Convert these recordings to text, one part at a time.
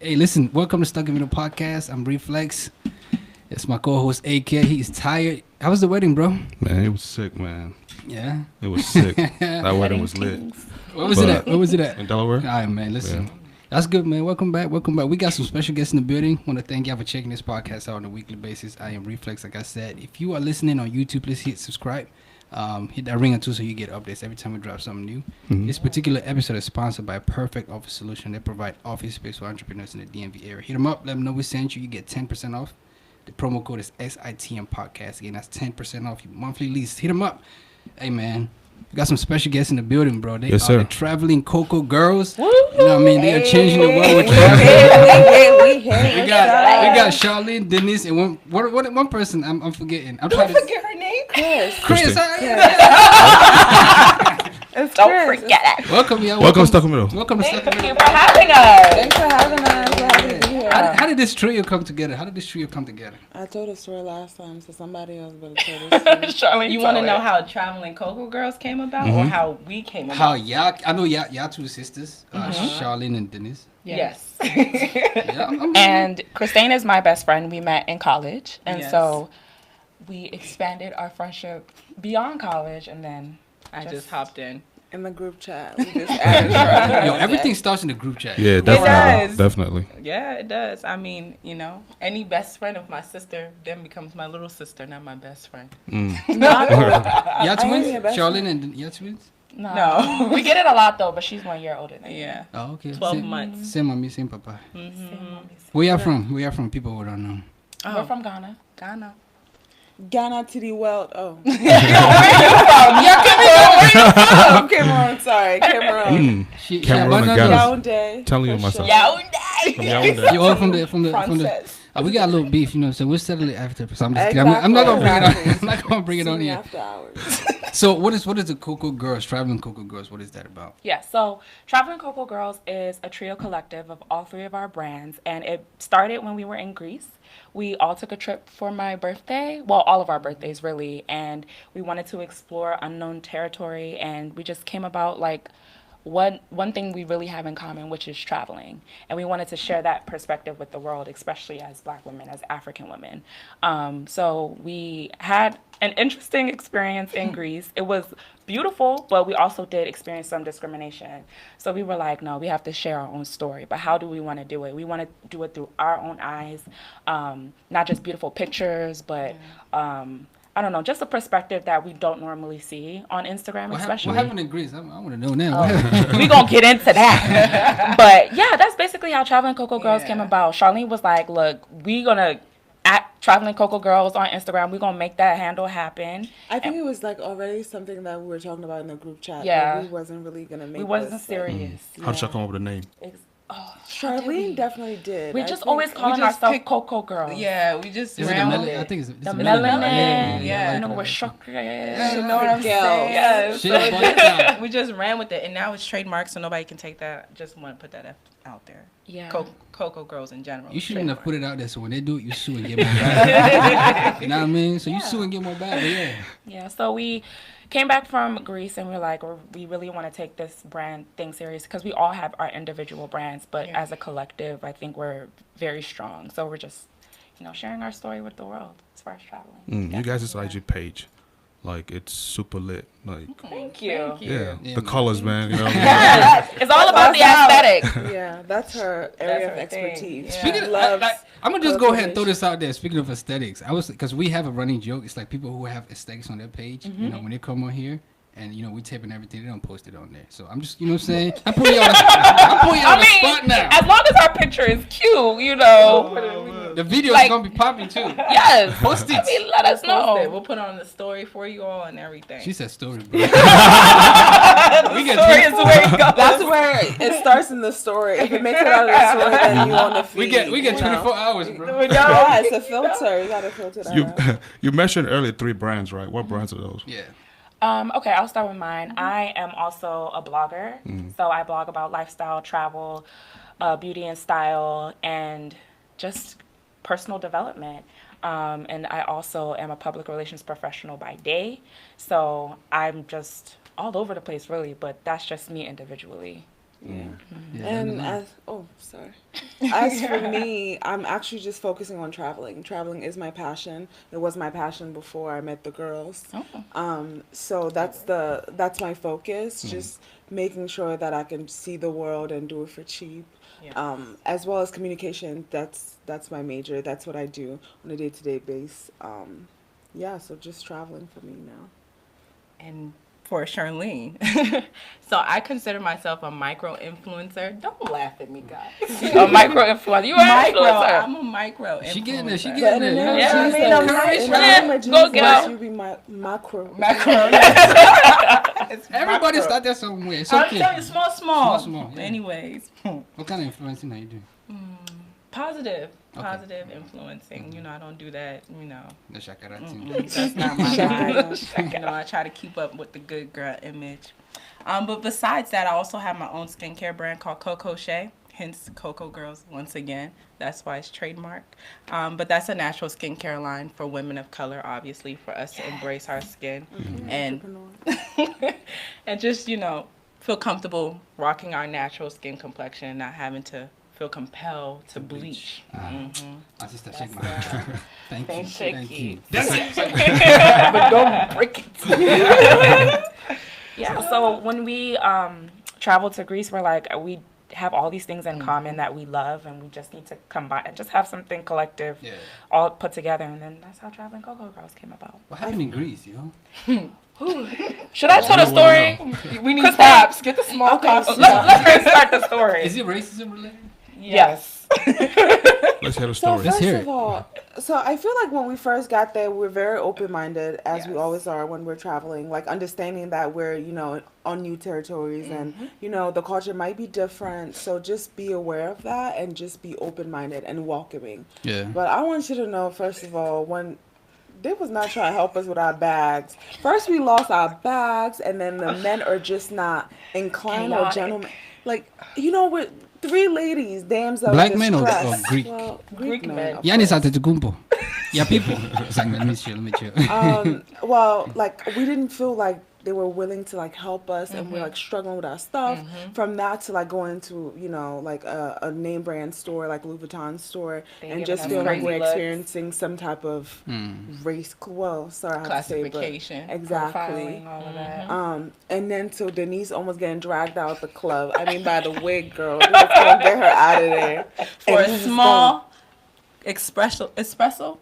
Hey, listen, welcome to Stuck in the Middle Podcast. I'm Reflex. It's my co-host AK. He's tired. How was the wedding, bro? Man, it was sick, man. Yeah. It was sick. That wedding was lit. Where was it at? Where was it at? In Delaware? All right, man. Listen. Yeah. That's good, man. Welcome back. Welcome back. We got some special guests in the building. Want to thank y'all for checking this podcast out on a weekly basis. I am Reflex, like I said. If you are listening on YouTube, please hit subscribe. Hit that ring too so you get updates every time we drop something new. Mhm. This particular episode is sponsored by Perfect Office Solution. They provide office space for entrepreneurs in the DMV area. Hit them up. Let them know we sent you. You get 10% off. The promo code is SITM Podcast. Again, that's 10% off your monthly lease. Hit them up. Hey, man. We got some special guests in the building, bro. They Yes, are sir. the traveling Coco girls. You know what I mean? They are changing the world with We traveling. hate. We got Charlene, Denise, and one person I'm forgetting. I'm trying to forget her name. Chris. Chris. Don't forget it. Welcome, y'all. Welcome to Stuck in the Middle. Welcome to Stuck in the Thank you Middle. for having us. Thanks for having us. We're happy to be here. How did this trio come together? I told a story last time, so somebody else better tell this story. You want to know how Traveling Coco Girls came about or how we came about? How y'all? I know y'all two sisters, Charlene and Denise. Yes. Yeah, And Christine is my best friend. We met in college. And Yes. so we expanded our friendship beyond college. And then I just hopped in. In the group chat, we just added her. yo, everything starts in the group chat. Yeah, does. definitely. Yeah, it does. I mean, you know, any best friend of my sister then becomes my little sister, not my best friend. Y'all I am twins? your best Charlene and y'all twins? No. we get it a lot, though, but she's 1 year older than me. Yeah. Oh, okay. 12 same, months. Same mommy, same papa. Mm-hmm. Where y'all from? Where y'all from? People who don't know. We're from Ghana. Ghana. Ghana to the world. Oh. Yeah, Cameroon, sorry. Cameroon. Cameroon and Ghana. Yaoundé. Telling you for myself. sure. From Yaoundé. You all from the Princess. we got a little beef, you know, so we'll settle it after. So I'm just kidding. I'm not gonna bring it on. I'm not gonna bring it See on me here. after hours. So what is the Coco Girls, Traveling Coco Girls? What is that about? Yeah, so Traveling Coco Girls is a trio collective of all three of our brands, and it started when we were in Greece. We all took a trip for my birthday, well, all of our birthdays really, and we wanted to explore unknown territory, and we just came about like one thing we really have in common, which is traveling, and we wanted to share that perspective with the world, especially as Black women, as African women. So we had an interesting experience in Greece. It was beautiful, but we also did experience some discrimination. So we were like, no, we have to share our own story. But how do we want to do it? We want to do it through our own eyes, not just beautiful pictures, but I don't know, just a perspective that we don't normally see on Instagram, especially. What happened in Greece? I want to know now. What happened? We're going to get into that. But yeah, that's basically how Traveling Coco Girls came about. Charlene was like, look, we're going to at Traveling Coco Girls on Instagram. We're going to make that handle happen. I think it was like already something that we were talking about in the group chat. Yeah. But we wasn't really going to make We wasn't this, serious. How did y'all come up with a name? Charlene definitely did. We I just think. always calling just ourselves picked- Coco Girls. Yeah, we just Is it the ran with melanin? I it. think it's The melanin. melanin. Yeah. You know, we're chocolate. You know what I'm Girls. saying? Yes. Shit, boy. We just ran with it, and now it's trademarked, so nobody can take that. Just want to put that out there. Yeah. Cocoa Girls in general. You shouldn't have put it out there so when they do it, you sue and get more back. You know what I mean? So you sue and get more back. But yeah. Yeah, so we came back from Greece and we're like, we really want to take this brand thing serious because we all have our individual brands, but as a collective, I think we're very strong. So we're just, sharing our story with the world as far as traveling. You guys' IG page, like, it's super lit. Like, Thank you. yeah, Yeah, the man. colors, man. You know, It's all about the aesthetic. Yeah, that's her area of her thing. expertise. Yeah. She Speaking of, loves I'm gonna just go ahead and throw this out there. Speaking of aesthetics, because we have a running joke. It's like people who have aesthetics on their page. When they come on here and we taping everything, they don't post it on there. So I'm just, what I'm saying, I'm putting you on the spot now. As long as our picture is cute, The video is like- gonna be popping too. Yes. Post it. I mean, let us know. We'll put on the story for you all and everything. She said story, bro. the we get story is where it goes. That's where it starts in the story. If it makes it out of the story, then you on the feed. we get you know? 24 hours, bro. Yeah, it's a filter. You gotta filter that out. you mentioned earlier 3 brands, right? What brands are those? Yeah. Okay, I'll start with mine. I am also a blogger. So I blog about lifestyle, travel, beauty and style, and just personal development. And I also am a public relations professional by day. So I'm just all over the place, really, but that's just me individually. Yeah. Yeah, And that's as for me, I'm actually just focusing on traveling. Traveling is my passion. It was my passion before I met the girls. So that's my focus. Just making sure that I can see the world and do it for cheap. Yeah. As well as communication. That's my major. That's what I do on a day-to-day base. Yeah. So just traveling for me now. And for Charlene, so I consider myself a micro influencer. Don't laugh at me, guys. A micro influencer. You are an Micro. influencer. I'm a micro influencer. She getting there. She But getting in the there. name Yeah, of I Jesus, mean, I'm in the right. name of Go Jesus, get you be my macro. Macro. It's Everybody macro. start there somewhere. It's I'm okay. telling you, small. Small, yeah. Anyways, What kind of influencing are you doing? positive. Okay. Positive influencing. You know, I don't do that. You know, The Shakara team. that's not my vibe. You know, I try to keep up with the good girl image. But besides that, I also have my own skincare brand called Coco Shea. Hence, Coco Girls once again. That's why it's trademarked. But that's a natural skincare line for women of color, obviously, for us to embrace our skin and and just feel comfortable rocking our natural skin complexion and not having to feel compelled to bleach. My sister shake my hand. Thank you. Thank you. But don't break it. Yeah, so when we traveled to Greece, we're like, we have all these things in common that we love, and we just need to combine and just have something collective all put together, and then that's how Traveling Cocoa Girls came about. What happened in Greece, yo? Should I tell the story? We need props. Get the small cups. Let her start the story. Is it racism related? Yes. Let's hear the So story. Let's hear first it. of all, so I feel like when we first got there, we're very open-minded, as we Yes. always are when we're traveling. Like understanding that we're, on new territories, and the culture might be different. So just be aware of that and just be open-minded and welcoming. Yeah. But I want you to know, first of all, when they was not trying to help us with our bags. First, we lost our bags, and then the men are just not inclined or Chaotic. gentlemen. Like, with 3 ladies, dams of Black men or distress. Greek? Well, Greek men. of Giannis course. Antetokounmpo. Yeah, people. It's like, let me chill. Well, like we didn't feel like they were willing to like help us, and we're like struggling with our stuff. From that to like going to like a name brand store like Louis Vuitton store, They and giving just us feeling like crazy we're looks. experiencing some type of race. Well, sorry, I have to say, but Classification. exactly. Profiling, all of that. And then so Denise almost getting dragged out of the club. I mean, by the wig girl. They was gonna get her out of there For And a he was small espresso.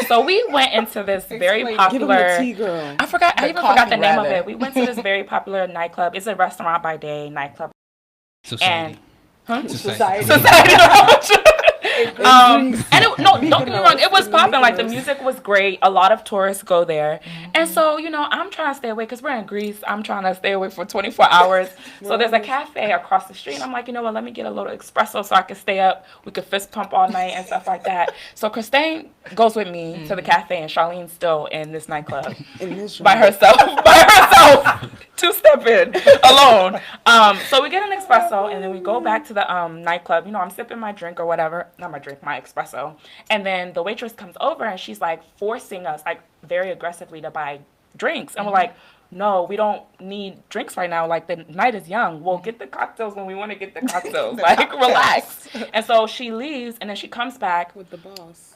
So we went into this very Explain. Give him the tea, popular. girl. I forgot the coffee, name of rather. it. We went to this very popular nightclub. It's a restaurant by day nightclub. Society. Society. And Don't get me wrong, it was popping. Like the music was great. A lot of tourists go there, and so I'm trying to stay away because we're in Greece. I'm trying to stay away for 24 hours. So there's a cafe across the street. I'm like, let me get a little espresso so I can stay up. We could fist pump all night and stuff like that. So Christine goes with me to the cafe, and Charlene's still in this nightclub by herself, two-stepping alone. So we get an espresso, and then we go back to the nightclub. I'm sipping my drink or whatever. Not my drink, my espresso. And then the waitress comes over, and she's like forcing us like very aggressively to buy drinks. And we're like, no, we don't need drinks right now. Like, the night is young. We'll get the cocktails when we want to get the cocktails. Like, relax. And so she leaves, and then she comes back with the boss.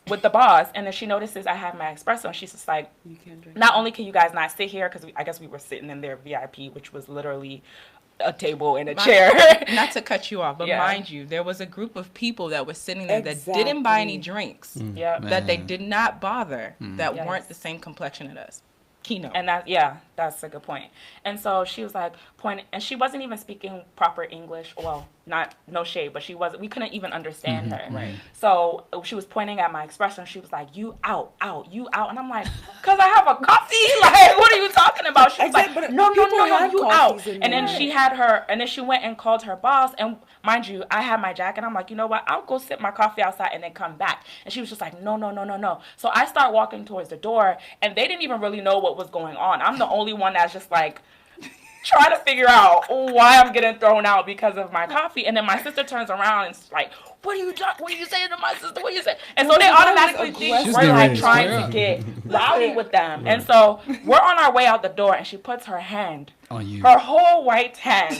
and then she notices I have my espresso, and she's just like, You can't drink. not only can you guys not sit here, because I guess we were sitting in their VIP, which was literally a table and a chair. Not to cut you off, but Yeah. mind you, there was a group of people that were sitting there that didn't buy any Exactly. drinks, Yeah. that they did not bother, that Yes. weren't the same complexion as us. Kino. And that's a good point. And so she was like pointing, and she wasn't even speaking proper English. Well, no shade, but we couldn't even understand her. Right. So she was pointing at my espresso, and she was like, you out. And I'm like, because I have a coffee? Like, what are you talking about? She was Exactly, like, but no, people had you out. coffees in And then there. and then she went and called her boss. And mind you, I had my jacket. I'm like, you know what? I'll go sip my coffee outside and then come back. And she was just like, no. So I start walking towards the door, and they didn't even really know what was going on. I'm the only one that's just like, trying to figure out why I'm getting thrown out because of my coffee. And then my sister turns around and is like, what are you saying to my sister? What are you saying? And so they automatically think She's we're getting like ready to trying swear to up. get rowdy with them. And so we're on our way out the door, and she puts her hand, On you. her whole right hand,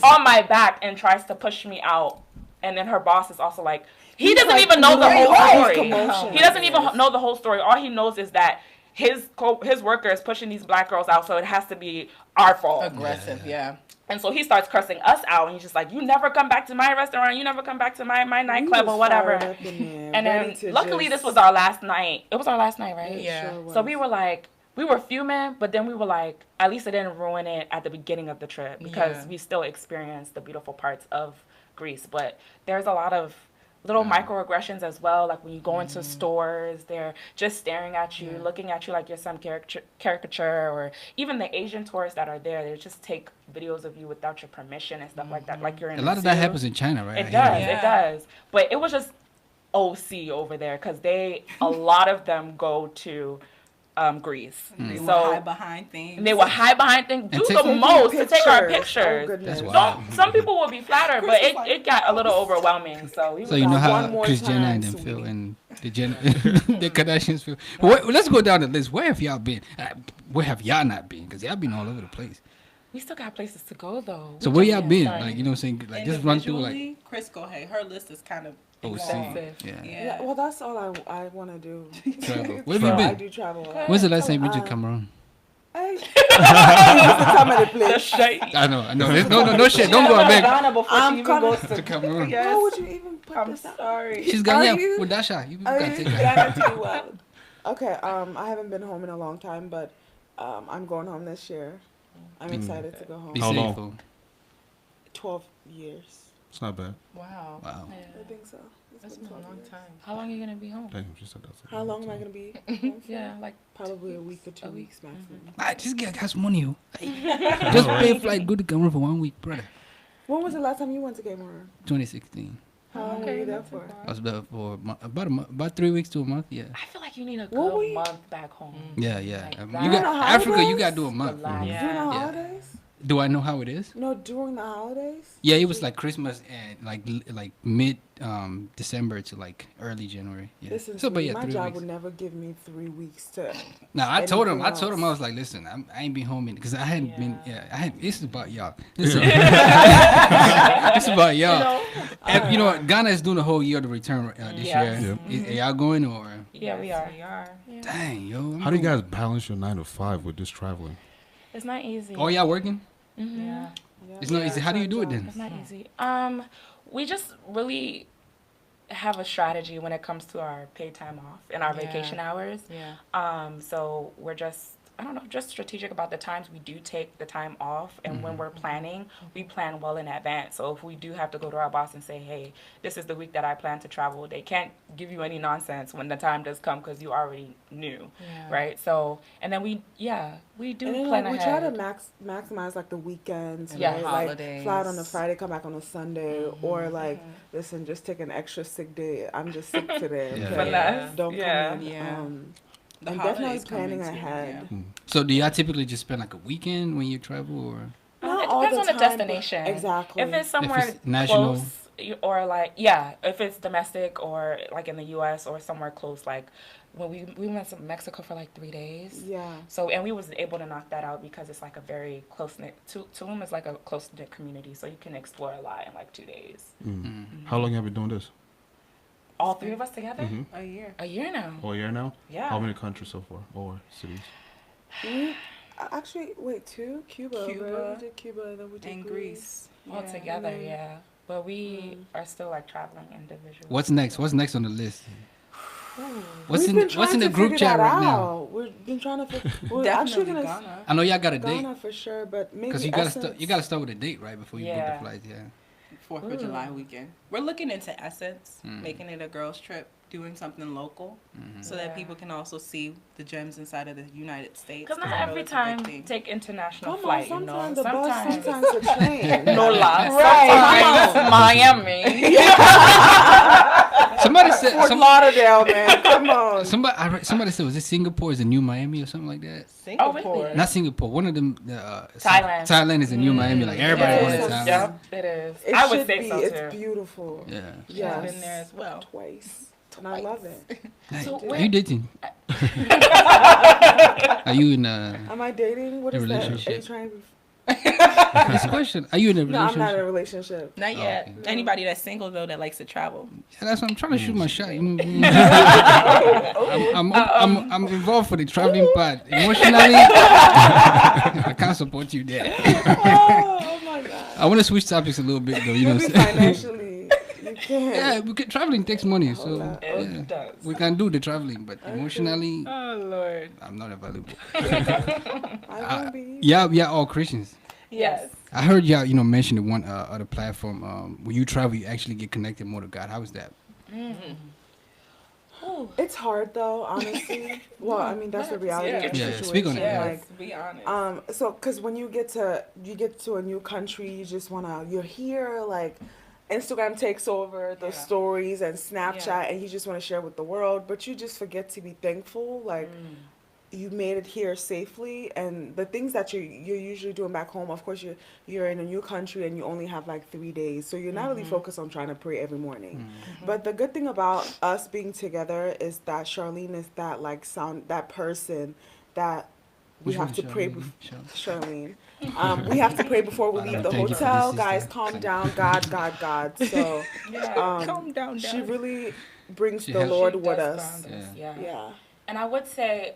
on my back and tries to push me out. And then her boss is also like, he doesn't like, even know the whole story. commotion. He doesn't even know the whole story. All he knows is that his worker is pushing these black girls out, so it has to be our fault. Aggressive, yeah. And so he starts cursing us out, and he's just like, you never come back to my restaurant, you never come back to my nightclub or whatever. And then luckily this was our last night. It was our last night, right? Yeah. Sure was. So we were fuming, but then we were like, at least it didn't ruin it at the beginning of the trip, because we still experienced the beautiful parts of Greece. But there's a lot of little microaggressions as well, like when you go into stores, they're just staring at you, looking at you like you're some caricature, or even the Asian tourists that are there, they just take videos of you without your permission and stuff like that, like you're in A lot of that happens in China, right? It does. But it was just OC over there, because a lot of them go to Greece. They So will hide behind things. they will hide behind things, do the taking most to take our pictures. pictures. Oh, goodness. That's wild. Some people will be flattered, but it got a little overwhelming. So we So you know One how more Chris Jenner time, and them feel, sweetie. and the Kardashians feel. Let's go down the list. Where have y'all been? Where have y'all not been? Because y'all been all over the place. we still got places to go though. So We where just y'all getting been? started. Like, you know what I'm saying? Like, just run through, like, Individually, Chris go ahead. Her list is kind of OC. Extensive. Yeah. Yeah, well, that's all I want to do. Travel. Where have you I been? do travel a lot. When's the last time you went to Cameroon? Hey. That's the time of the place. I know. No shit. Don't go back Ghana before I'm she even coming. goes to to Cameroon. Yes. How would you even put I'm this out? sorry. She's got Are yeah you? with Dasha. You Are gotta you? take her. Ghana too well. Okay, I haven't been home in a long time, but I'm going home this year. I'm excited to go home. Be How safe. long? Fool. 12 years. It's not bad. Wow. Wow. I think so. It's That's been been a 12 long years. time. How long are you gonna be home? Damn, she said that's How long am I going to be home for? Yeah, like Probably a week or 2 A week. weeks maximum. I just got some money, yo. Just pay a flight, go to Cameroon for 1 week, brother. When was the last time you went to Cameroon? 2016. How long were you there for? I was there for about a month, about 3 weeks to a month. Yeah. I feel like you need a What were good you- month back home. Yeah. Like You that. got During the Africa. You holidays? gotta do a month. Relax. Yeah. During the Yeah. holidays? Do I know how it is? No, during the holidays? Yeah, it was like Christmas and like mid December to like early January. Yeah. Listen, So, but yeah, my 3 job weeks. would never give me 3 weeks to. Now I told him, anything I else. was like, listen, I ain't been home because I hadn't been. Yeah. Yeah, this is about y'all. This is, this is about y'all. And, you know what? Ghana is doing a whole year to return this Yes. year. Are y'all going or? Yeah, we are. We are. Dang, yo. I'm How do you going- guys balance your 9 to 5 with this traveling? It's not easy. Oh, y'all working? Yeah. It's not easy. How do you do it then? It's not easy. We just really have a strategy when it comes to our paid time off and our Yeah. vacation hours. Yeah. So we're just, I don't know, just strategic about the times we do take the time off. And when we're planning, we plan well in advance. So if we do have to go to our boss and say, hey, this is the week that I plan to travel, they can't give you any nonsense when the time does come because you already knew, Yeah. right? So, and then we do And then plan like, we ahead. try to maximize like the weekends, Yeah. right? Holidays. Like fly out on a Friday, come back on a Sunday, or like listen, just take an extra sick day. I'm just sick today. Yeah. Okay? Finesse. Don't Yeah. come in. Yeah. The I'm holidays definitely come planning into it, ahead. yeah. So do y'all typically just spend like a weekend when you travel, or? Not It all depends on the time, but- destination. Exactly. If it's somewhere it's national. close, or like if it's domestic or like in the U.S. or somewhere close, like when we went to Mexico for like 3 days. Yeah. So and we was able to knock that out because it's like a very close knit. Tulum is like a close knit community, so you can explore a lot in like 2 days. How long have you been doing this? All 3 of us together, A year. a year now. All year now? Yeah. How many countries so far? Or cities? Actually, wait, 2? Cuba. Cuba. Right? We did Cuba, and then we did And Greece. All Yeah. together, yeah. But we are still like traveling individually. What's next? What's next on the list? What's We've in been What's trying in the to group figure chat that right now? out. We've been trying to figure. We're actually Definitely gonna Ghana. I know y'all got a date Ghana for sure, but maybe because you gotta Essence. you gotta start with a date right before you book Yeah. the flights. Yeah. 4th of July weekend. We're looking into Essence, making it a girls' trip, doing something local, so that Yeah. people can also see the gems inside of the United States. Because not I know every that's a big time thing. take international Come flight, on, you know. sometimes the bus, sometimes the train. No lie. Right, Sometimes Miami. Somebody said Fort Lauderdale, man. Come on. somebody said, was it Singapore is the new Miami or something like that? Singapore. really? Not Singapore. One of them. Thailand. Thailand is the new Miami. Like everybody going to Yes. Thailand. Yep, it is. It I would should say be. so It's too. beautiful. Yeah. Yes. I've been there as well. Twice. And I love it. Hey, So are where- you dating? Are you in Am I dating? What A is that? Are you relationship. trying to... this question? Are you in a No, I'm not in relationship? a relationship. Not yet. okay. Anybody that's single though that likes to travel. Yeah, that's what I'm trying to shoot my shot. You know, I'm involved for the traveling part. Emotionally, I can't support you there. Oh my God. I want to switch topics a little bit though. You know what I'm Maybe saying? financially, you can't. Yeah, traveling takes money, so Hold up. yeah, It does. we can do the traveling, but emotionally, Oh Lord. I'm not available. I won't be. Yeah, all Christians. Yes. I heard y'all, mention the one other platform. When you travel, you actually get connected more to God. How is that? It's hard though, honestly. Well, I mean that's the reality Yeah. of the Yeah, situation. speak on it. Yeah. Like, Be honest. so because when you get to a new country, you just you're here, like Instagram takes over the stories and Snapchat, and you just want to share with the world, but you just forget to be thankful, like you made it here safely, and the things that you're usually doing back home. Of course, you're in a new country and you only have like 3 days, so you're not really focused on trying to pray every morning. But the good thing about us being together is that Charlene is that person that we Which have one, to pray. Charlene? Charlene, we have to pray before we leave the Thank you for hotel. this, Guys, sister. calm down. God. So Calm down. she really brings She the has- Lord She with does us. ground us, Yeah. Yeah. And I would say,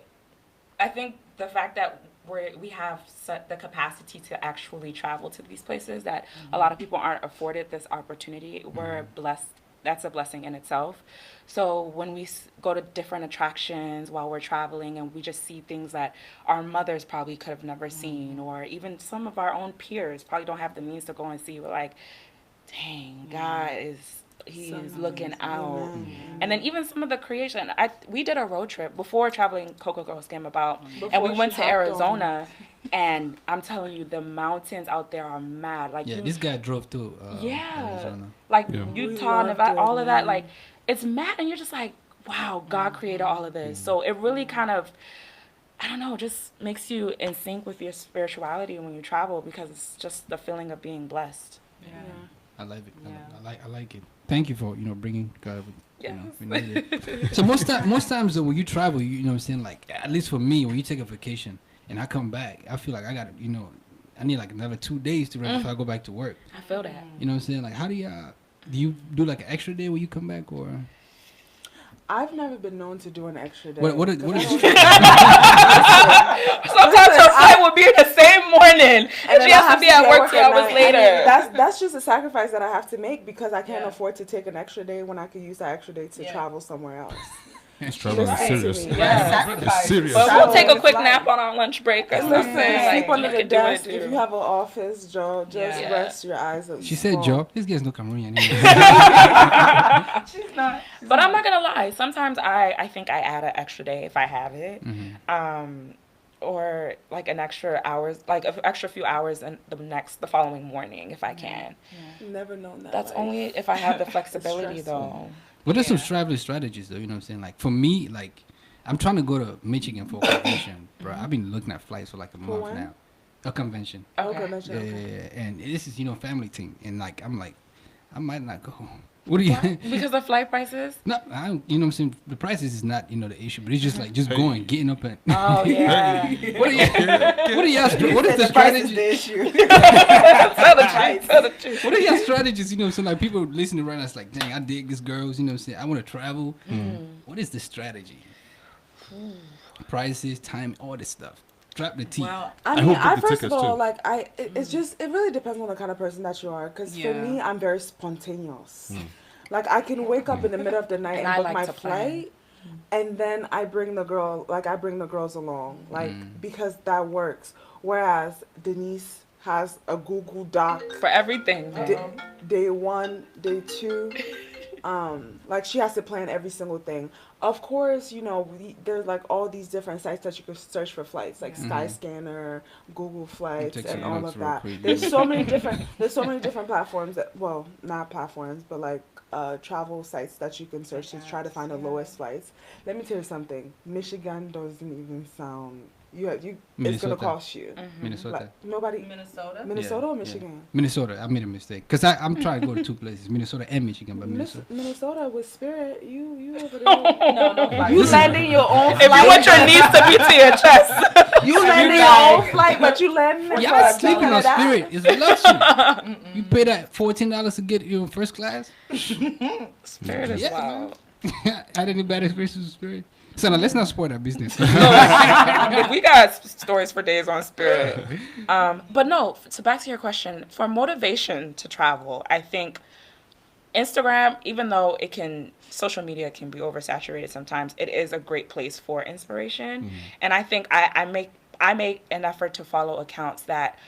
I think the fact that we have the capacity to actually travel to these places, that a lot of people aren't afforded this opportunity, we're blessed. That's a blessing in itself. So when we go to different attractions while we're traveling and we just see things that our mothers probably could have never seen, or even some of our own peers probably don't have the means to go and see, we're like, dang, God He is looking out. And then even some of the creation. We did a road trip before traveling Coco Girls came about, and we Before went she to hopped Arizona, and I'm telling you, the mountains out there are mad. Like Yeah, this guy drove through. yeah, Arizona. like Yeah. Utah, We Nevada, loved all it, of that. man. Like it's mad, and you're just like, wow, God created all of this. So it really kind of, I don't know, just makes you in sync with your spirituality when you travel, because it's just the feeling of being blessed. I like it. Yeah. I like it. Thank you for bringing God. Yes. We need it. So most times though, when you travel, you know what I'm saying, like at least for me, when you take a vacation and I come back, I feel like I got I need like another 2 days to rest before I go back to work. I feel that. You know what I'm saying? Like how do you do like an extra day when you come back, or I've never been known to do an extra day. what is Sometimes her flight will be the same morning, and she has to be at work 2 hours night. later. I mean, that's just a sacrifice that I have to make because I can't Yeah. afford to take an extra day when I could use that extra day to travel somewhere else. This travel is Right. serious. Yeah. It's serious. But Travel we'll take a is quick life. nap on our lunch break or And something. listen, Like, sleep under you the can do what desk. it If do. you have an office, Joe, just Yeah. rest your eyes. she said, Joe? This guy's no Cameroonian. She's not. But I'm not gonna lie. Sometimes I think I add an extra day if I have it, or like an extra hours, like an extra few hours in the following morning if I can. Never known that. That's life. only if I have the flexibility stressful. though. Well, there's some traveling strategies though. You know what I'm saying? Like for me, like I'm trying to go to Michigan for a convention, bro. I've been looking at flights for like a month when? now. A convention. Okay, Okay. Yeah, yeah, yeah. And this is family thing, and like I'm like, I might not go. What do you? Because of flight prices. No, I don't, you know what I'm saying. The prices is not the issue, but it's just like going, getting up and. Oh yeah. What are y'all? What is the The price is strategy? the issue. Tell the truth. Tell the truth. What are y'all strategies? You know what I'm saying? Like people listening right now, it's like, dang, I dig this girls. You know what I'm saying? I want to travel. What is the strategy? Prices, time, all this stuff. Drop the T. Well, I I mean, hope get I the first of tickets, all, too. like it really depends on the kind of person that you are. Because for Yeah. me, I'm very spontaneous. Like I can wake up in the middle of the night And and I book like my to plan. flight, and then I bring the girls along, like because that works. Whereas Denise has a Google Doc, For everything. day 1, day 2. Like she has to plan every single thing. Of course, there's like all these different sites that you can search for flights, like Skyscanner, Google Flights, Take and some all notes of real that. quick. There's so many different platforms that, well, not platforms, but like travel sites that you can search to try to find the lowest flights. Let me tell you something. Michigan doesn't even sound. It's Minnesota. gonna cost you. Minnesota. Like, nobody. Minnesota or Michigan? Minnesota. I made a mistake because I'm trying to go to two places, Minnesota and Michigan, but Minnesota. Minnesota with Spirit, you over there. No. You landing your own If you flight. want your knees to be to your chest. You landing your own flight, but you landing. Y'all sleeping on Spirit. It's luxury. You pay that $14 to get you in first class. Spirit is wild. I had any bad experiences with Spirit? So now let's not support our business. We got stories for days on Spirit. But no, so back to your question. For motivation to travel, I think Instagram, even though social media can be oversaturated sometimes, it is a great place for inspiration. And I think I make an effort to follow accounts that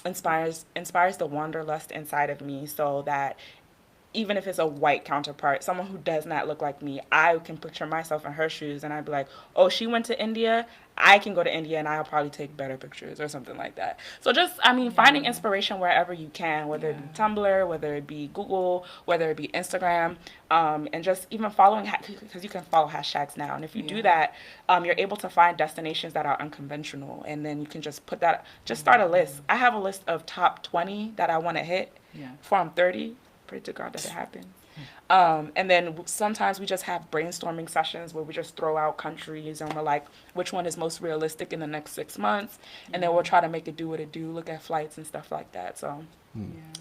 inspires the wanderlust inside of me, so that even if it's a white counterpart, someone who does not look like me, I can picture myself in her shoes and I'd be like, oh, she went to India, I can go to India and I'll probably take better pictures or something like that. So just, finding inspiration wherever you can, whether it be Tumblr, whether it be Google, whether it be Instagram, and just even following, because you can follow hashtags now. And if you do that, you're able to find destinations that are unconventional. And then you can just start a list. I have a list of top 20 that I want to hit before I'm 30. Pray to God that it happens. And then sometimes we just have brainstorming sessions where we just throw out countries and we're like, which one is most realistic in the next 6 months? And then we'll try to make it do what it do, look at flights and stuff like that. So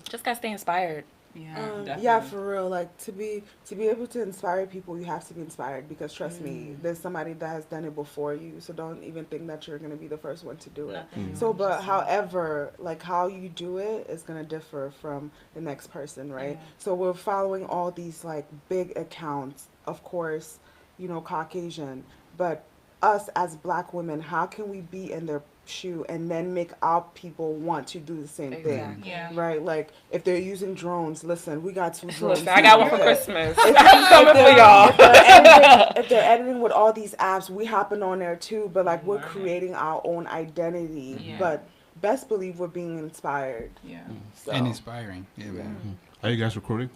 just gotta stay inspired. Yeah, for real. Like to be able to inspire people, you have to be inspired, because trust me, there's somebody that has done it before you. So don't even think that you're gonna be the first one to do it. So, but however, like how you do it is gonna differ from the next person, right? So we're following all these like big accounts, of course, Caucasian, but us as Black women, how can we be in their shoe and then make our people want to do the same thing, right? Like if they're using drones, listen, we got 2 drones. Listen, I got one for Christmas. If they're editing with all these apps, we hopping on there too, but like we're creating our own identity. But best believe we're being inspired. So. And inspiring. Yeah, man. Are you guys recording?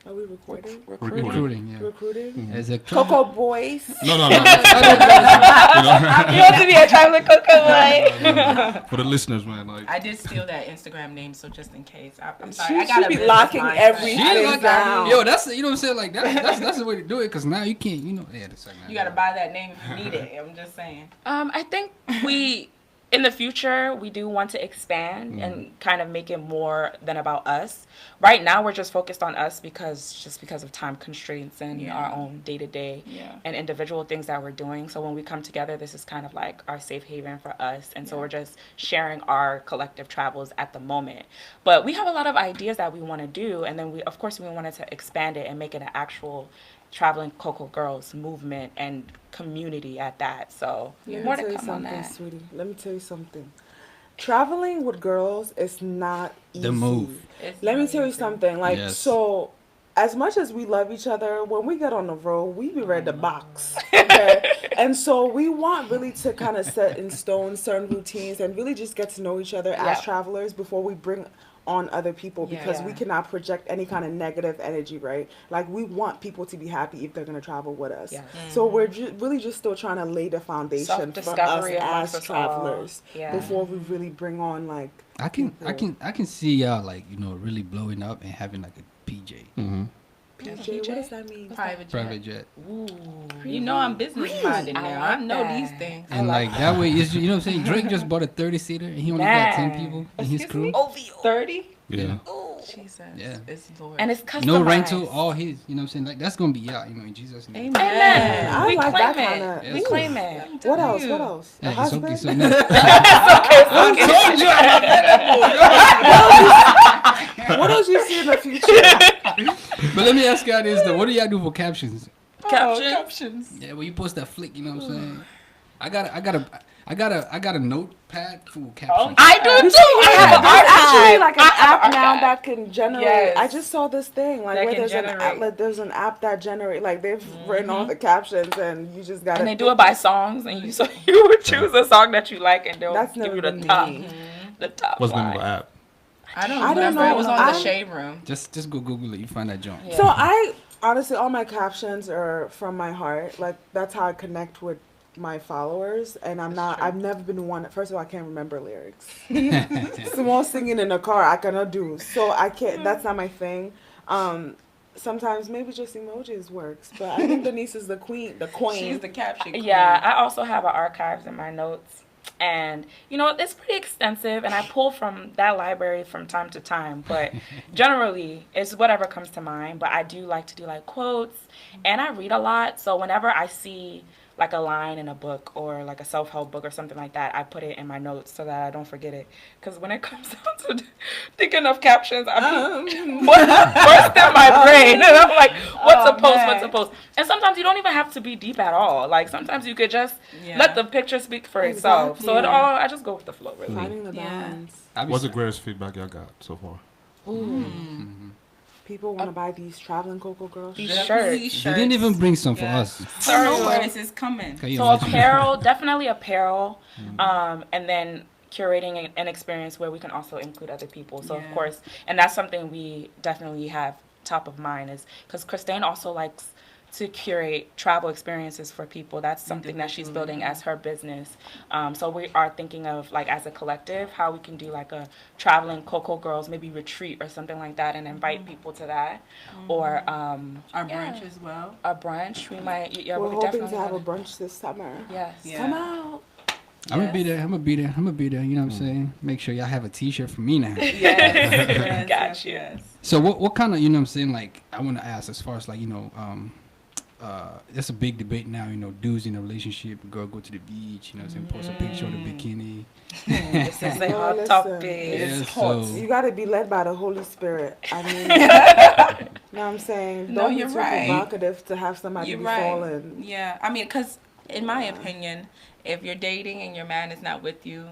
Are we recording? Recruiting, yeah. Recruiting? As a Cocoa Boys. No. You want to be a traveling cocoa boy. For the listeners, man. Like I did steal that Instagram name, so just in case. I'm sorry. She I got be locking everything down. Yo, that's what I'm saying. Like that's the way to do it. Cause now you can't. You gotta buy that name if you need it. I'm just saying. I think in the future, we do want to expand and kind of make it more than about us. Right now, we're just focused on us because of time constraints and our own day-to-day and individual things that we're doing. So when we come together, this is kind of like our safe haven for us. And so we're just sharing our collective travels at the moment. But we have a lot of ideas that we want to do. And then we wanted to expand it and make it an actual traveling Cocoa Girls movement and community at that. So more to come on that. Sweetie. Let me tell you something. Traveling with girls is not easy. The move. Let me tell you something. Like so, as much as we love each other, when we get on the road, we be ready to box. Okay? And so we want really to kind of set in stone certain routines and really just get to know each other as travelers before we bring on other people, because we cannot project any kind of negative energy, right? Like we want people to be happy if they're going to travel with us. So we're really just still trying to lay the foundation for us as travelers before we really bring on like I can see y'all like really blowing up and having like a PJ. PJ, what does that mean? Private jet. Ooh, you know I'm business minded now. I know these things. And like that way, you know what I'm saying? Drake just bought a 30-seater and he only got 10 people in his crew. 30? Yeah. Oh, Jesus. Yeah. It's Lord. And it's customized. No rental, all his. You know what I'm saying? Like that's gonna be y'all. In Jesus' name. Amen. I We like claim that kind of. We claim it. What else? What else? A Yeah, it's okay, husband? so no. What else you see in the future? But let me ask y'all this though: what do y'all do for captions? Captions. Yeah, when you post that flick, you know what I'm saying? I got a notepad full of captions. I do too. There's actually like an app archive. now that can generate. Yes. I just saw this thing like That where can there's an app that generate like they've written all the captions and you just got. And they do it by songs, and you would choose a song that you like, and they'll That's give you never the been top. me. The top. What's the name line. of the app? I I don't I don't remember. know. It was on the I'm- shade room. Just go Google it. You find that junk. Yeah. So I honestly, all my captions are from my heart. Like that's how I connect with my followers. And I've never been one. First of all, I can't remember lyrics. Small singing in a car, I cannot do. So I can't. That's not my thing. Sometimes maybe just emojis works, but I think Denise is the queen. She's the caption queen. Yeah, I also have an archives in my notes. And, you know, it's pretty extensive, and I pull from that library from time to time. But generally, it's whatever comes to mind. But I do like to do, like, quotes, and I read a lot. So whenever I see, like, a line in a book or, like, a self-help book or something like that, I put it in my notes so that I don't forget it. Because when it comes down to thinking of captions, I'm burst in my brain. And I'm like, what's a post, what's a post? And sometimes you don't even have to be deep at all. Like, sometimes you could just let the picture speak for itself. So it all, I just go with the flow, really. Finding the balance. What's the greatest feedback y'all got so far? People want to buy these traveling Coco girls. These Definitely shirts. They didn't even bring some for us. So no worries, it's coming. Can you So imagine? apparel, definitely apparel, and then curating an experience where we can also include other people. So of course, and that's something we definitely have top of mind is because Christine also likes to curate travel experiences for people. That's something that she's building as her business. So we are thinking of, like, as a collective, how we can do like a traveling Coco Girls maybe retreat or something like that, and invite people to that, or Our brunch as well. a brunch. We might. Yeah, We're we hoping definitely to have a wanna- brunch this summer. Yes. Yeah. Come out. I'm gonna be there. I'm gonna be there. You know what I'm saying? Make sure y'all have a T-shirt for me now. Yes. Got you. Yes. So what kind of, you know what I'm saying, like, I want to ask as far as, like, you know, there's a big debate now, you know, dudes in a relationship, girl go to the beach, you know what I'm saying, post a picture of the bikini. This is a Oh, hot listen. topic. Yeah, It's hot. so You got to be led by the Holy Spirit. I mean, you know what I'm saying? No, Don't be you're too right. provocative to have somebody You're be right. falling. Yeah, I mean, because in my opinion, if you're dating and your man is not with you,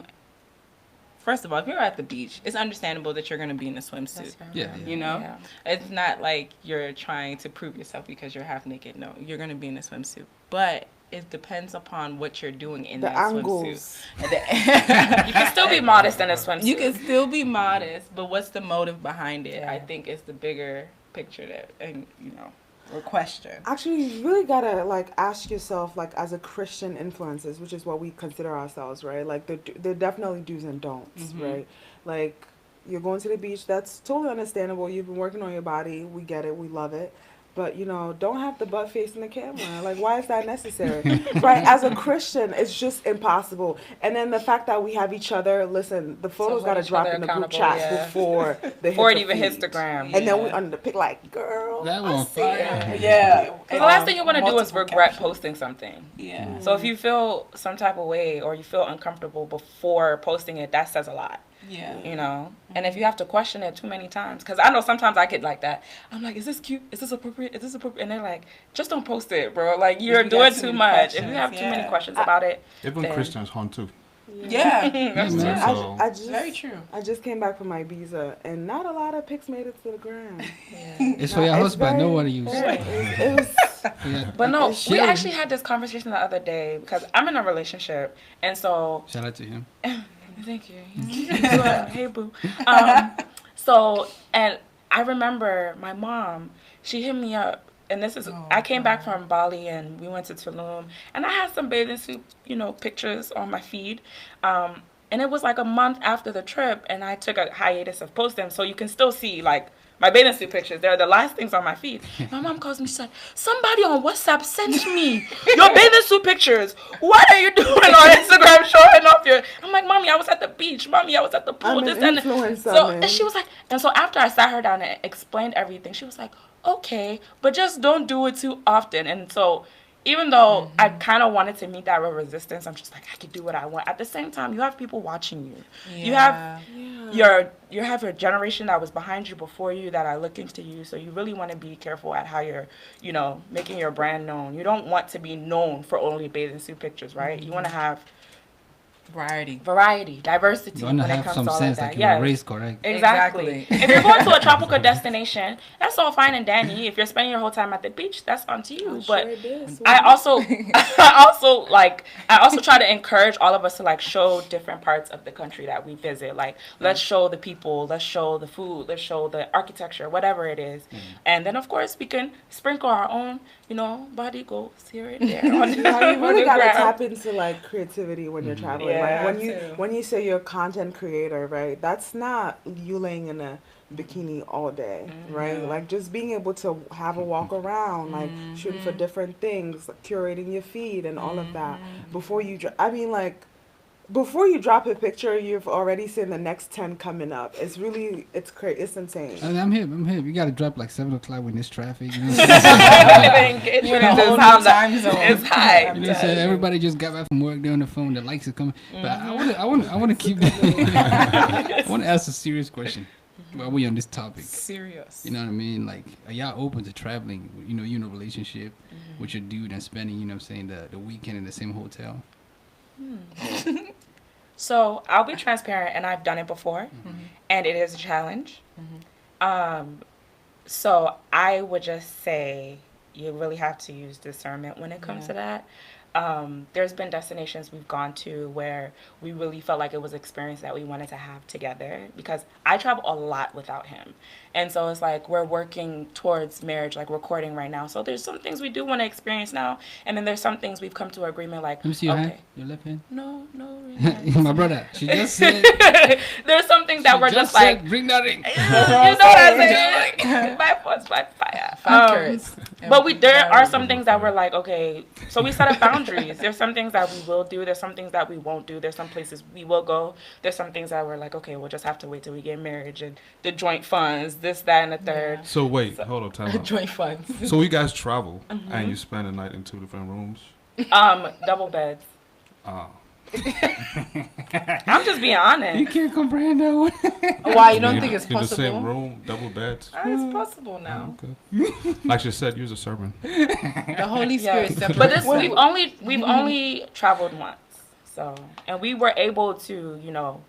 first of all, if you're at the beach, it's understandable that you're going to be in a swimsuit. Yeah. You know, Yeah. it's not like you're trying to prove yourself because you're half naked. No, you're going to be in a swimsuit. But it depends upon what you're doing in The that angles. swimsuit. You can still be modest in a swimsuit. You can still be modest, but what's the motive behind it? Yeah. I think is the bigger picture that, and or question. Actually, you really gotta like ask yourself, like as a Christian influences, which is what we consider ourselves, right? Like they're definitely do's and don'ts, right? Like you're going to the beach, that's totally understandable. You've been working on your body, we get it, we love it. But don't have the butt facing the camera. Like, why is that necessary? Right? As a Christian, it's just impossible. And then the fact that we have each other. Listen, the photos hold gotta each drop other in the group accountable, chat yeah. before Before it the even hits feed. the gram. And then we Yeah. under the pic like, girl, That I one see fire. it. Yeah. Because the last thing you want to do is Multiple regret captions. posting something. Yeah. So if you feel some type of way or you feel uncomfortable before posting it, that says a lot. Yeah. And if you have to question it too many times, because I know sometimes I get like that. I'm like, is this cute? Is this appropriate? Is this appropriate? And they're like, just don't post it, bro. Like, you're you got doing too too many much. If you questions, have too many yeah. questions about it, Even then- Christians hunt too. Yeah. That's Yeah, true. so- I just, Very true. I just came back from Ibiza, and not a lot of pics made it to the gram. It's for your It's husband. very- No one to use. It was. Yeah. But no, we Shit. actually had this conversation the other day because I'm in a relationship. And so Shout out to him. thank you. Hey, boo. So, and I remember my mom, she hit me up. And this is, I came back from Bali and we went to Tulum. And I had some bathing suit, pictures on my feed. And it was like a month after the trip. And I took a hiatus of posting. So you can still see, like, my bathing suit pictures. They're the last things on my feed. My mom calls me, she's like, somebody on WhatsApp sent me your bathing suit pictures. What are you doing on Instagram showing off your... I'm like, Mommy, I was at the beach. Mommy, I was at the pool. I'm an This and that." influencer, So, man. and she was like... And so after I sat her down and explained everything, she was like, okay, but just don't do it too often. And so... Even though I kind of wanted to meet that resistance, I'm just like, I can do what I want. At the same time, you have people watching you. You have you have your generation that was behind you before you that are looking to you. So you really want to be careful at how you're, making your brand known. You don't want to be known for only bathing suit pictures, right? You want to have Variety. Diversity You when want to it have comes some to all sense, of that. like you're a Yes. race, correct? Exactly. If you're going to a tropical destination, that's all fine and dandy. If you're spending your whole time at the beach, that's on to you. But I also I also try to encourage all of us to like show different parts of the country that we visit. Like let's show the people, let's show the food, let's show the architecture, whatever it is. And then of course we can sprinkle our own, body goals here and there. You really gotta tap into like creativity when you're traveling. Yeah, Like when you say you're a content creator, right? That's not you laying in a bikini all day, right? Like just being able to have a walk around, like shooting for different things, like curating your feed and all of that before you. Before you drop a picture, you've already seen the next 10 coming up. It's crazy. It's insane. I'm here. You got to drop like 7 o'clock when there's traffic. You're in a whole new time zone. It's high. Everybody just got back from work. They're on the phone. The likes are coming. But I want to keep. I want to ask a serious question while we on this topic. Serious. You know what I mean? Like, are y'all open to traveling? You in a relationship with your dude and spending, the weekend in the same hotel? So I'll be transparent, and I've done it before, and it is a challenge. So I would just say you really have to use discernment when it comes to that. There's been destinations we've gone to where we really felt like it was an experience that we wanted to have together, because I travel a lot without him. And so it's like we're working towards marriage, like we're courting right now. So there's some things we do want to experience now. And then there's some things we've come to agreement like, Let me see your hand. Your left hand? No. My brother. She just said. There's some things that we're just like, bring that in. you know what I'm saying? By force, by fire. But there are some things that we're like, okay, so we set up boundaries. There's some things that we will do. There's some things that we won't do. There's some places we will go. There's some things that we're like, okay, we'll just have to wait till we get married and the joint funds, this, that, and the third. So wait, hold on, time out. Joint funds. So you guys travel and you spend the night in 2 different rooms? Double beds. Oh. I'm just being honest. You can't comprehend that one. Why you don't think it's in the same possible? room, double beds? It's possible now. Okay. Like she said, use a sermon. The Holy Spirit separates. But this we've only traveled once, so and we were able to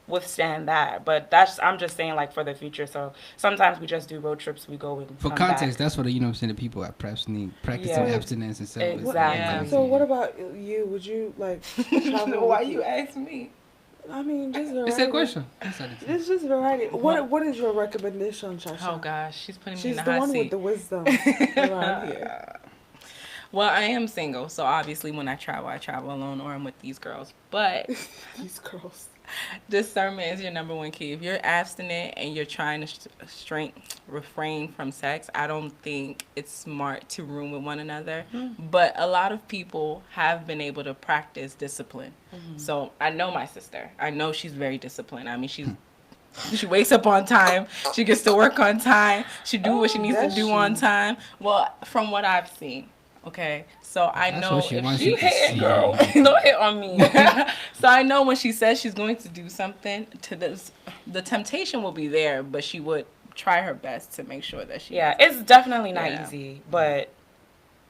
withstand that. But I'm just saying like for the future. So sometimes we just do road trips. We go and for come context, back. that's what the people at preps need practicing abstinence and stuff. Exactly. So what about you? Would you like travel? Why you ask me? I mean, just variety. It's a question. It's just variety. What is your recommendation, Shasha? Oh gosh, she's putting me She's in the the hot one seat. with the wisdom around here. Well, I am single, so obviously when I travel alone or I'm with these girls. But These girls. discernment is your number one key. If you're abstinent and you're trying to refrain from sex, I don't think it's smart to room with one another. But a lot of people have been able to practice discipline. So I know my sister. I know she's very disciplined. I mean, she wakes up on time. She gets to work on time. She do what she needs to do on time. Well, from what I've seen. Okay, so I know if she hit it, girl, don't hit on me. So I know when she says she's going to do something to this, the temptation will be there, but she would try her best to make sure that she. Yeah, it's definitely not easy, but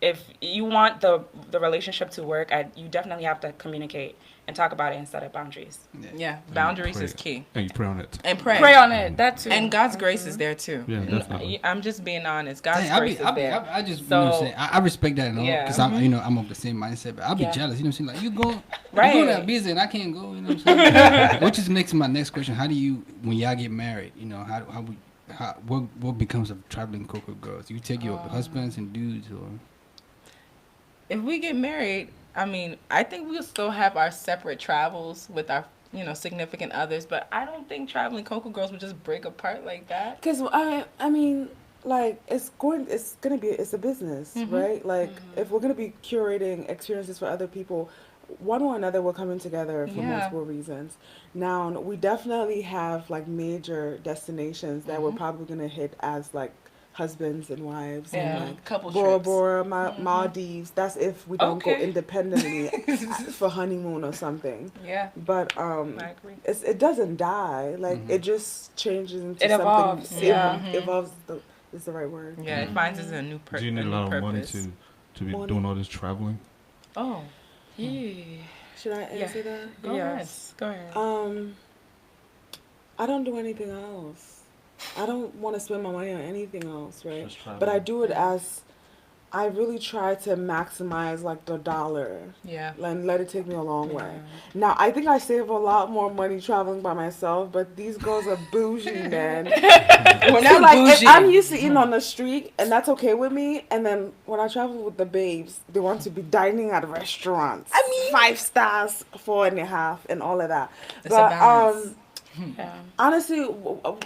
if you want the relationship to work, you definitely have to communicate and talk about it and set up boundaries. Yeah, boundaries is key. And you pray on it. And pray. Pray on it. That too. And God's grace is there too. Yeah, definitely. I'm just being honest. God's grace is there. I just I respect that and all because I'm of the same mindset, but I'll be jealous. You know what I'm saying? Like you go that busy and I can't go. You know what I'm saying? Which is next to my next question. How do you when y'all get married? What becomes of traveling Coco girls? You take your husbands and dudes or? If we get married, I mean, I think we'll still have our separate travels with our, significant others. But I don't think traveling Coco girls would just break apart like that. Because I mean, like it's a business, right? Like if we're gonna be curating experiences for other people, one or another will come in together for multiple reasons. Now we definitely have like major destinations that we're probably gonna hit as like husbands and wives and like couple Bora trips. Bora, Maldives. That's if we don't go independently for honeymoon or something. Yeah. But I agree. it doesn't die. Like it just changes into It something. evolves. Evolves is the right word. Yeah, it finds us a new purpose. Do you need a lot of money to be doing all this traveling? Oh. Yeah. Should I answer that? Go Yes. Go ahead. I don't do anything else. I don't want to spend my money on anything else, right? Just travel. But I do it as I really try to maximize like the dollar. Yeah. And let it take me a long way. Now I think I save a lot more money traveling by myself, but these girls are bougie, man. We're not like bougie. I'm used to eating on the street, and that's okay with me. And then when I travel with the babes, they want to be dining at restaurants. I mean, 5 stars, 4.5, and all of that. It's a balance. Yeah. Honestly,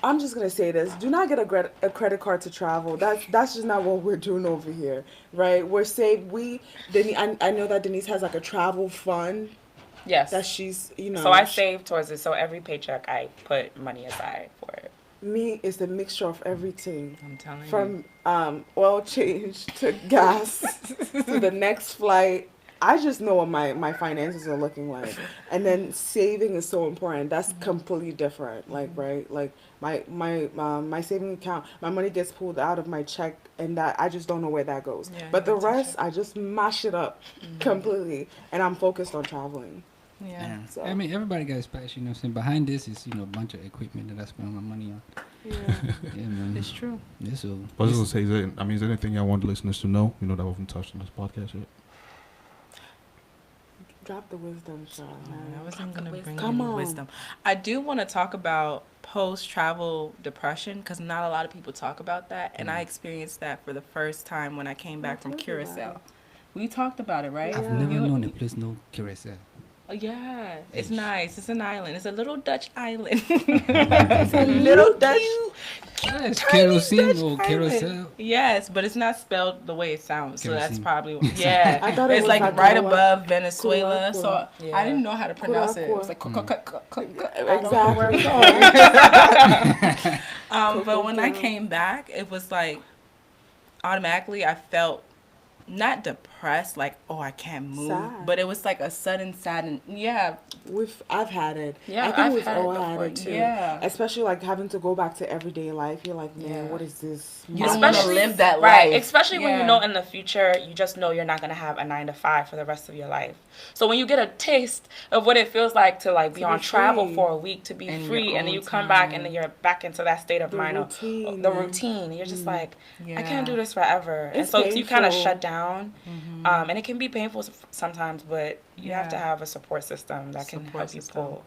I'm just gonna say this: do not get a credit card to travel. That's just not what we're doing over here, right? We're saying I know that Denise has like a travel fund Yes. that she's So I save towards it. So every paycheck I put money aside for it. Me is the mixture of everything, I'm telling you. from oil change to gas to the next flight. I just know what my finances are looking like, and then saving is so important. That's completely different. Like right, like my saving account, my money gets pulled out of my check, and that I just don't know where that goes. Yeah, but the that's for rest, sure. I just mash it up completely, and I'm focused on traveling. Yeah. So. I mean, everybody got his passion, you know what I'm saying? Behind this is, a bunch of equipment that I spend my money on. Yeah. Yeah, man. It's true. Yeah, so, I was gonna say, is there anything y'all want the listeners to know? You know that we haven't touched on this podcast yet. Drop the wisdom, Sean. I wasn't going to bring Come any on. wisdom. I do want to talk about post-travel depression because not a lot of people talk about that. And I experienced that for the first time when I came back from told you about Curacao. We talked about it, right? I've never known a place no Curacao. Oh, yeah, it's Ish. nice. It's an island. It's a little Dutch island. It's a little Dutch. Yes, Tiny kerosene Dutch or island. carousel. Yes, but it's not spelled the way it sounds. So that's Kerosene. probably yeah. I thought it It's was like like right Kula- above Venezuela. Kula- So Yeah. I didn't know how to pronounce it. It was like Exactly. But when I came back, it was like automatically I felt not depressed, like I can't move, Sad. but it was like a sudden sadden. Yeah, I've had it. Yeah, I think I've we've had it all had before, it too. Yeah. Especially like having to go back to everyday life. You're like, man, Yeah. what is this? You don't want to Especially- live that Right, life. especially when Yeah. you know in the future, you just know you're not going to have a 9 to 5 for the rest of your life. So when you get a taste of what it feels like to like be To on be travel free. for a week, to be In your free, and then own you come back and time. then you're back into that state of The mind routine, of the man. routine. You're just like, I Yeah. can't do this forever. And It's so you kind of painful. shut down. And it can be painful sometimes, but you have to Yeah. have a support system that can Support help you system. pull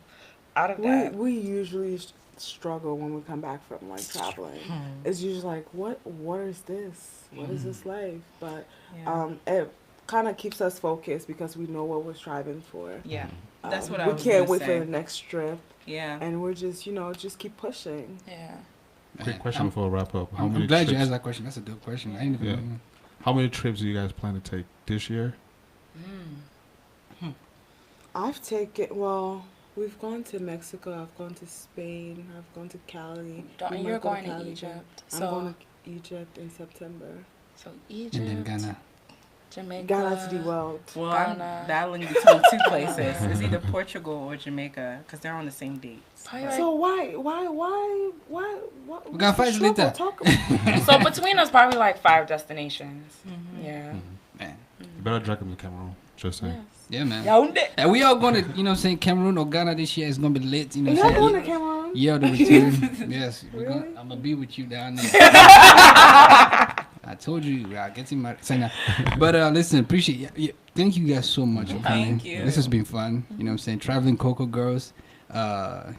out of that. We usually struggle when we come back from like traveling. It's usually like, what is this? What is this life? But Yeah. it kind of keeps us focused because we know what we're striving for. Yeah, that's what I we was can't gonna wait say. for the next trip, Yeah. and we're just just keep pushing. Yeah. Quick question before we wrap up. How I'm many glad you trips? asked that question. That's a good question. I didn't even Yeah. know. How many trips do you guys plan to take this year? We've gone to Mexico, I've gone to Spain, I've gone to Cali. Don't- We you're might go going to Cali Egypt, again. I'm so- going to Egypt in September. So Egypt, And then Ghana. Jamaica. Ghana to the world. Well, I'm Ghana. battling between two places. It's either Portugal or Jamaica because they're on the same dates. Probably like- So why? We got fights later. Talk about So between us, probably like 5 destinations. Yeah. Man. You better drag them to Cameroon. Just saying. Yes. Yeah, man. Yaoundé. And we all going to, Cameroon or Ghana this year is going to be lit. You know what You're I'm going saying? to Cameroon? Yeah, the return. Yes. Really? I'm going to be with you down there. I told you, I'll get you my. But listen, appreciate you. Yeah, thank you guys so much for coming. Thank you. This has been fun. You know what I'm saying? Traveling Cocoa Girls. I'm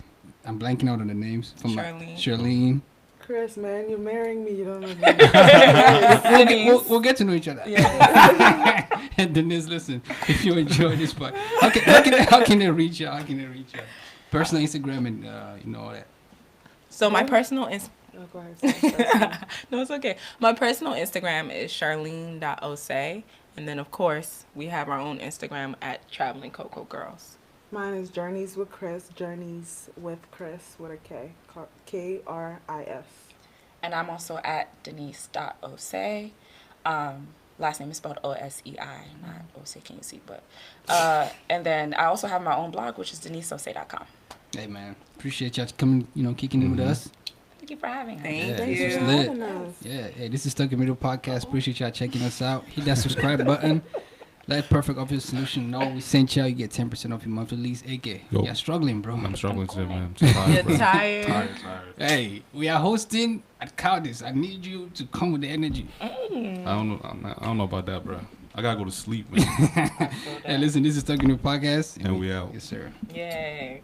blanking out on the names. Charlene. Chris, man, you're marrying me. You don't know. We'll get to know each other. And Denise, listen, if you enjoy this part, how can they reach you? How can they reach you? Personal Instagram and all that. So my personal Oh, go ahead. no, it's okay. My personal Instagram is charlene.ose. And then, of course, we have our own Instagram at Traveling Cocoa Girls. Mine is Journeys with Chris. Journeys with Chris with a K. Kris. And I'm also at denise.ose. Last name is spelled Osei, not O-C-K-C. But and then I also have my own blog, which is deniseose.com. Hey, man. Appreciate y'all coming, kicking in with us. Thank you for having us. Thank Yeah, you. this was lit. Yeah, hey, this is Stuck in the Middle Podcast. Appreciate y'all checking us out. Hit that subscribe button. Let Perfect Office Solution know we sent y'all. You get 10% off your monthly lease. AK, Yo. you're struggling, bro. I'm struggling today, man. I'm tired, You're bro. tired. Tired. Hey, we are hosting at Cowdis. I need you to come with the energy. I don't know about that, bro. I gotta go to sleep, man. Hey, listen, this is Talking New Podcast. And we out. Yes, sir. Yay.